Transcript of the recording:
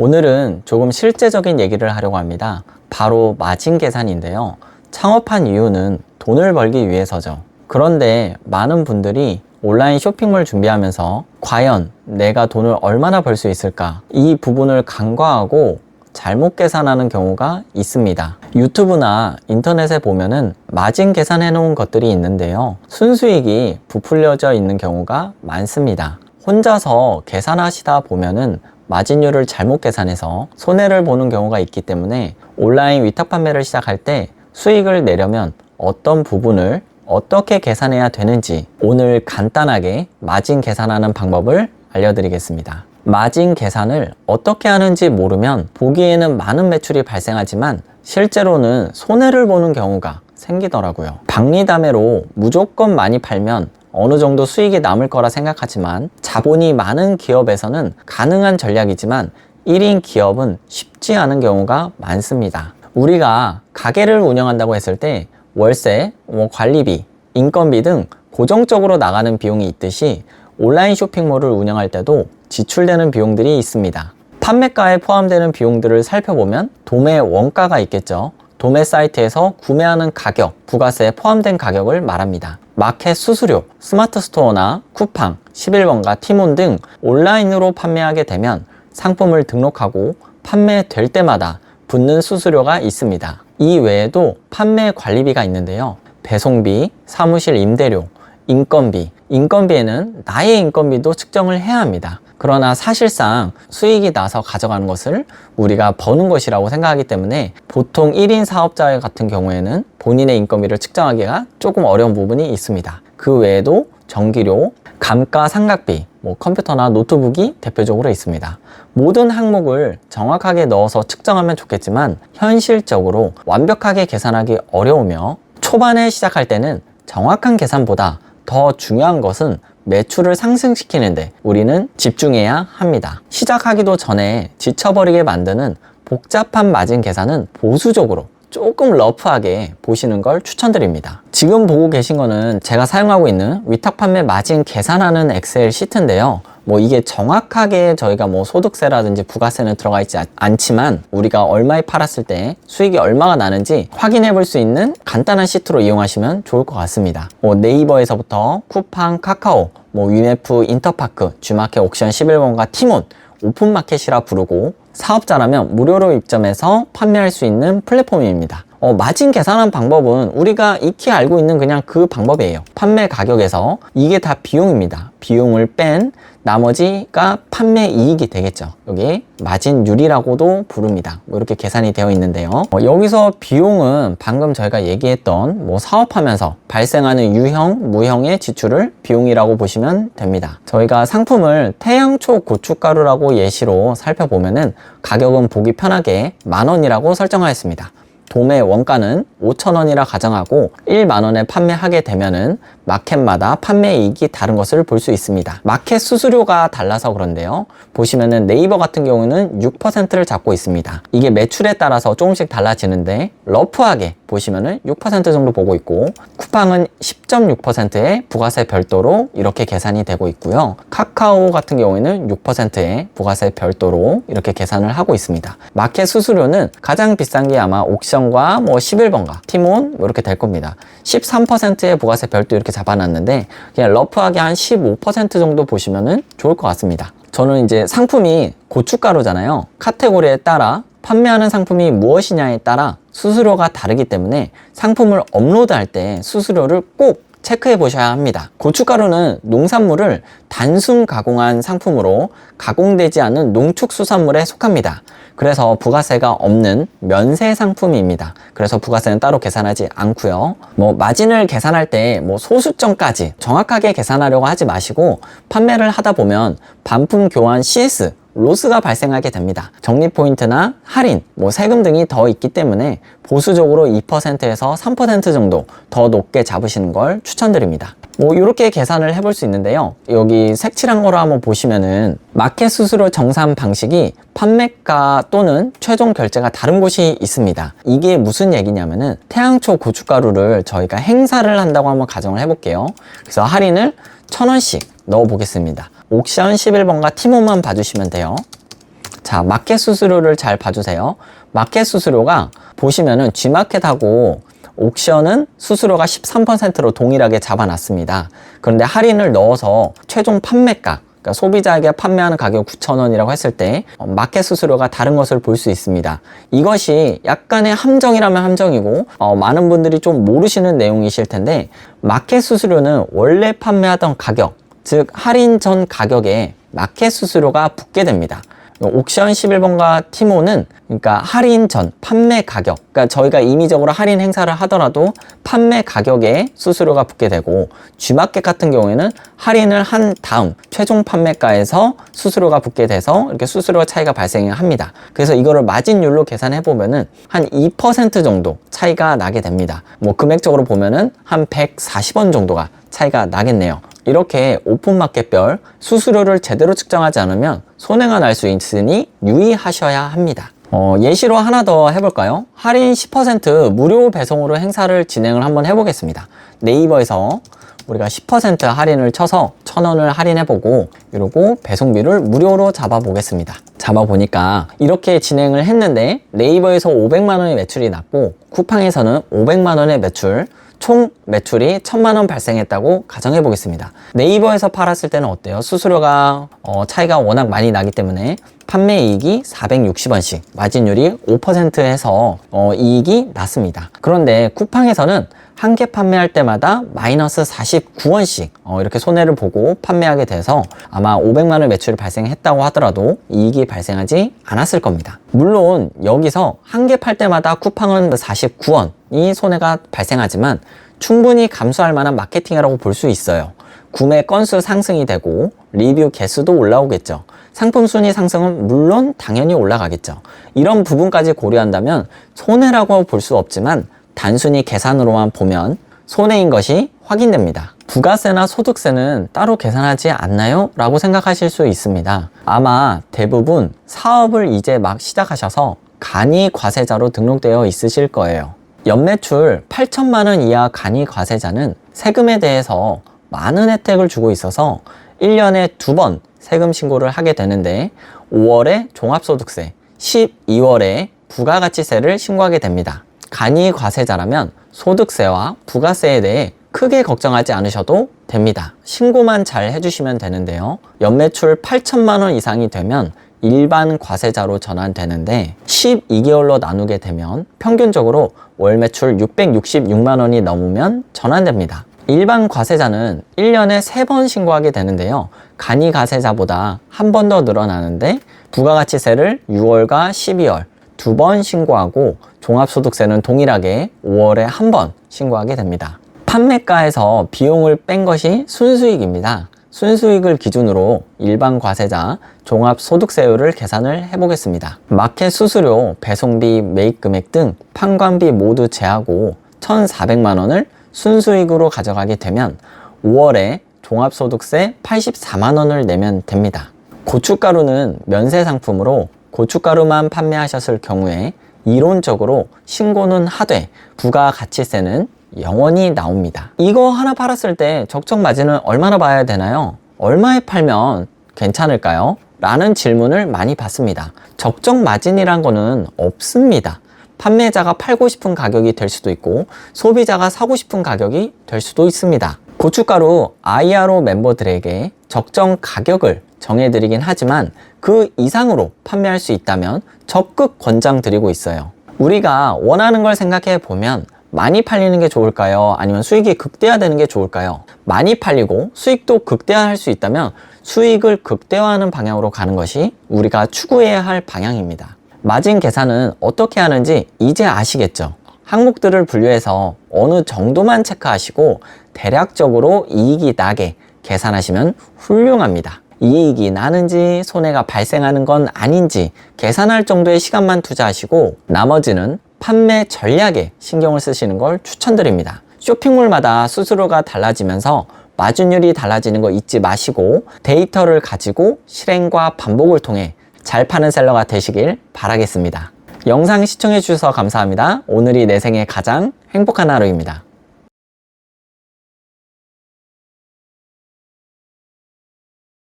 오늘은 조금 실제적인 얘기를 하려고 합니다. 바로 마진 계산인데요. 창업한 이유는 돈을 벌기 위해서죠. 그런데 많은 분들이 온라인 쇼핑몰 준비하면서 과연 내가 돈을 얼마나 벌 수 있을까? 이 부분을 간과하고 잘못 계산하는 경우가 있습니다. 유튜브나 인터넷에 보면은 마진 계산해 놓은 것들이 있는데요. 순수익이 부풀려져 있는 경우가 많습니다. 혼자서 계산하시다 보면은 마진율을 잘못 계산해서 손해를 보는 경우가 있기 때문에 온라인 위탁 판매를 시작할 때 수익을 내려면 어떤 부분을 어떻게 계산해야 되는지 오늘 간단하게 마진 계산하는 방법을 알려드리겠습니다. 마진 계산을 어떻게 하는지 모르면 보기에는 많은 매출이 발생하지만 실제로는 손해를 보는 경우가 생기더라고요. 박리담회로 무조건 많이 팔면 어느 정도 수익이 남을 거라 생각하지만 자본이 많은 기업에서는 가능한 전략이지만 1인 기업은 쉽지 않은 경우가 많습니다. 우리가 가게를 운영한다고 했을 때 월세, 관리비, 인건비 등 고정적으로 나가는 비용이 있듯이 온라인 쇼핑몰을 운영할 때도 지출되는 비용들이 있습니다. 판매가에 포함되는 비용들을 살펴보면 도매 원가가 있겠죠. 도매 사이트에서 구매하는 가격, 부가세에 포함된 가격을 말합니다. 마켓 수수료, 스마트 스토어나 쿠팡, 11번가, 티몬 등 온라인으로 판매하게 되면 상품을 등록하고 판매될 때마다 붙는 수수료가 있습니다. 이 외에도 판매 관리비가 있는데요. 배송비, 사무실 임대료, 인건비에는 나의 인건비도 측정을 해야 합니다. 그러나 사실상 수익이 나서 가져가는 것을 우리가 버는 것이라고 생각하기 때문에 보통 1인 사업자 같은 경우에는 본인의 인건비를 측정하기가 조금 어려운 부분이 있습니다. 그 외에도 전기료, 감가상각비, 컴퓨터나 노트북이 대표적으로 있습니다. 모든 항목을 정확하게 넣어서 측정하면 좋겠지만 현실적으로 완벽하게 계산하기 어려우며 초반에 시작할 때는 정확한 계산보다 더 중요한 것은 매출을 상승시키는데 우리는 집중해야 합니다. 시작하기도 전에 지쳐버리게 만드는 복잡한 마진 계산은 보수적으로 조금 러프하게 보시는 걸 추천드립니다. 지금 보고 계신 거는 제가 사용하고 있는 위탁 판매 마진 계산하는 엑셀 시트인데요. 이게 정확하게 저희가 소득세라든지 부가세는 들어가 있지 않지만 우리가 얼마에 팔았을 때 수익이 얼마가 나는지 확인해 볼 수 있는 간단한 시트로 이용하시면 좋을 것 같습니다. 네이버에서부터 쿠팡, 카카오, 위메프, 인터파크, G마켓, 옥션, 11번가, 티몬, 오픈마켓이라 부르고 사업자라면 무료로 입점해서 판매할 수 있는 플랫폼입니다. 마진 계산한 방법은 우리가 익히 알고 있는 그냥 그 방법이에요. 판매 가격에서 이게 다 비용입니다. 비용을 뺀 나머지가 판매 이익이 되겠죠. 여기 마진율이라고도 부릅니다. 이렇게 계산이 되어 있는데요. 여기서 비용은 방금 저희가 얘기했던 사업하면서 발생하는 유형, 무형의 지출을 비용이라고 보시면 됩니다. 저희가 상품을 태양초 고춧가루라고 예시로 살펴보면은 가격은 보기 편하게 10,000원이라고 설정하였습니다. 도매 원가는 5,000원이라 가정하고 10,000원에 판매하게 되면은 마켓마다 판매 이익이 다른 것을 볼 수 있습니다. 마켓 수수료가 달라서 그런데요. 보시면은 네이버 같은 경우는 6%를 잡고 있습니다. 이게 매출에 따라서 조금씩 달라지는데 러프하게 보시면은 6% 정도 보고 있고 쿠팡은 10.6%의 부가세 별도로 이렇게 계산이 되고 있고요. 카카오 같은 경우에는 6%의 부가세 별도로 이렇게 계산을 하고 있습니다. 마켓 수수료는 가장 비싼 게 아마 옥션과 11번가, 티몬 이렇게 될 겁니다. 13%의 부가세 별도 이렇게 잡아놨는데 그냥 러프하게 한 15% 정도 보시면은 좋을 것 같습니다. 저는 이제 상품이 고춧가루잖아요. 카테고리에 따라 판매하는 상품이 무엇이냐에 따라 수수료가 다르기 때문에 상품을 업로드할 때 수수료를 꼭 체크해 보셔야 합니다. 고춧가루는 농산물을 단순 가공한 상품으로 가공되지 않은 농축수산물에 속합니다. 그래서 부가세가 없는 면세 상품입니다. 그래서 부가세는 따로 계산하지 않고요. 마진을 계산할 때 소수점까지 정확하게 계산하려고 하지 마시고 판매를 하다 보면 반품 교환 CS 로스가 발생하게 됩니다. 적립 포인트나 할인, 세금 등이 더 있기 때문에 보수적으로 2%에서 3% 정도 더 높게 잡으시는 걸 추천드립니다. 이렇게 계산을 해볼 수 있는데요. 여기 색칠한 거로 한번 보시면은 마켓 수수료 정산 방식이 판매가 또는 최종 결제가 다른 곳이 있습니다. 이게 무슨 얘기냐면은 태양초 고춧가루를 저희가 행사를 한다고 한번 가정을 해볼게요. 그래서 할인을 1,000원씩 넣어 보겠습니다. 옥션 11번가 티몬만 봐주시면 돼요. 자, 마켓 수수료를 잘 봐주세요. 마켓 수수료가 보시면은 G마켓하고 옥션은 수수료가 13%로 동일하게 잡아놨습니다. 그런데 할인을 넣어서 최종 판매가, 그러니까 소비자에게 판매하는 가격 9,000원이라고 했을 때 마켓 수수료가 다른 것을 볼 수 있습니다. 이것이 약간의 함정이라면 함정이고 많은 분들이 좀 모르시는 내용이실 텐데, 마켓 수수료는 원래 판매하던 가격, 즉 할인 전 가격에 마켓 수수료가 붙게 됩니다. 옥션 11번과 티모는 그러니까 할인 전 판매 가격, 그러니까 저희가 임의적으로 할인 행사를 하더라도 판매 가격에 수수료가 붙게 되고, G마켓 같은 경우에는 할인을 한 다음 최종 판매가에서 수수료가 붙게 돼서 이렇게 수수료 차이가 발생합니다. 그래서 이거를 마진율로 계산해 보면은 한 2% 정도 차이가 나게 됩니다. 뭐 금액적으로 보면은 한 140원 정도가 차이가 나겠네요. 이렇게 오픈마켓별 수수료를 제대로 측정하지 않으면 손해가 날 수 있으니 유의하셔야 합니다. 예시로 하나 더 해볼까요? 할인 10% 무료 배송으로 행사를 진행을 한번 해보겠습니다. 네이버에서 우리가 10% 할인을 쳐서 1,000원을 할인해보고, 이러고 배송비를 무료로 잡아보겠습니다. 잡아보니까 이렇게 진행을 했는데 네이버에서 500만원의 매출이 났고 쿠팡에서는 500만원의 매출, 총 매출이 1,000만원 발생했다고 가정해 보겠습니다. 네이버에서 팔았을 때는 어때요? 수수료가 차이가 워낙 많이 나기 때문에 판매 이익이 460원씩, 마진율이 5% 해서 이익이 났습니다. 그런데 쿠팡에서는 한 개 판매할 때마다 마이너스 49원씩 이렇게 손해를 보고 판매하게 돼서 아마 500만원 매출이 발생했다고 하더라도 이익이 발생하지 않았을 겁니다. 물론 여기서 한 개 팔 때마다 쿠팡은 49원이 손해가 발생하지만 충분히 감수할 만한 마케팅이라고 볼 수 있어요. 구매 건수 상승이 되고 리뷰 개수도 올라오겠죠. 상품 순위 상승은 물론 당연히 올라가겠죠. 이런 부분까지 고려한다면 손해라고 볼 수 없지만 단순히 계산으로만 보면 손해인 것이 확인됩니다. 부가세나 소득세는 따로 계산하지 않나요? 라고 생각하실 수 있습니다. 아마 대부분 사업을 이제 막 시작하셔서 간이 과세자로 등록되어 있으실 거예요. 연매출 8천만원 이하 간이 과세자는 세금에 대해서 많은 혜택을 주고 있어서 1년에 2번 세금 신고를 하게 되는데 5월에 종합소득세, 12월에 부가가치세를 신고하게 됩니다. 간이 과세자라면 소득세와 부가세에 대해 크게 걱정하지 않으셔도 됩니다. 신고만 잘 해주시면 되는데요. 연매출 8천만원 이상이 되면 일반 과세자로 전환되는데 12개월로 나누게 되면 평균적으로 월 매출 666만원이 넘으면 전환됩니다. 일반 과세자는 1년에 3번 신고하게 되는데요. 간이 과세자보다 한 번 더 늘어나는데 부가가치세를 6월과 12월 2번 신고하고 종합소득세는 동일하게 5월에 한 번 신고하게 됩니다. 판매가에서 비용을 뺀 것이 순수익입니다. 순수익을 기준으로 일반 과세자 종합소득세율을 계산을 해보겠습니다. 마켓 수수료, 배송비, 매입 금액 등 판관비 모두 제하고 1,400만원을 순수익으로 가져가게 되면 5월에 종합소득세 84만원을 내면 됩니다. 고춧가루는 면세 상품으로 고춧가루만 판매하셨을 경우에 이론적으로 신고는 하되 부가가치세는 영원히 나옵니다. 이거 하나 팔았을 때 적정 마진은 얼마나 봐야 되나요? 얼마에 팔면 괜찮을까요? 라는 질문을 많이 받습니다. 적정 마진이란 거는 없습니다. 판매자가 팔고 싶은 가격이 될 수도 있고 소비자가 사고 싶은 가격이 될 수도 있습니다. 고춧가루 IRO 멤버들에게 적정 가격을 정해드리긴 하지만 그 이상으로 판매할 수 있다면 적극 권장드리고 있어요. 우리가 원하는 걸 생각해 보면 많이 팔리는 게 좋을까요? 아니면 수익이 극대화되는 게 좋을까요? 많이 팔리고 수익도 극대화할 수 있다면 수익을 극대화하는 방향으로 가는 것이 우리가 추구해야 할 방향입니다. 마진 계산은 어떻게 하는지 이제 아시겠죠? 항목들을 분류해서 어느 정도만 체크하시고 대략적으로 이익이 나게 계산하시면 훌륭합니다. 이익이 나는지 손해가 발생하는 건 아닌지 계산할 정도의 시간만 투자하시고 나머지는 판매 전략에 신경을 쓰시는 걸 추천드립니다. 쇼핑몰마다 수수료가 달라지면서 마진율이 달라지는 거 잊지 마시고 데이터를 가지고 실행과 반복을 통해 잘 파는 셀러가 되시길 바라겠습니다. 영상 시청해 주셔서 감사합니다. 오늘이 내 생애 가장 행복한 하루입니다.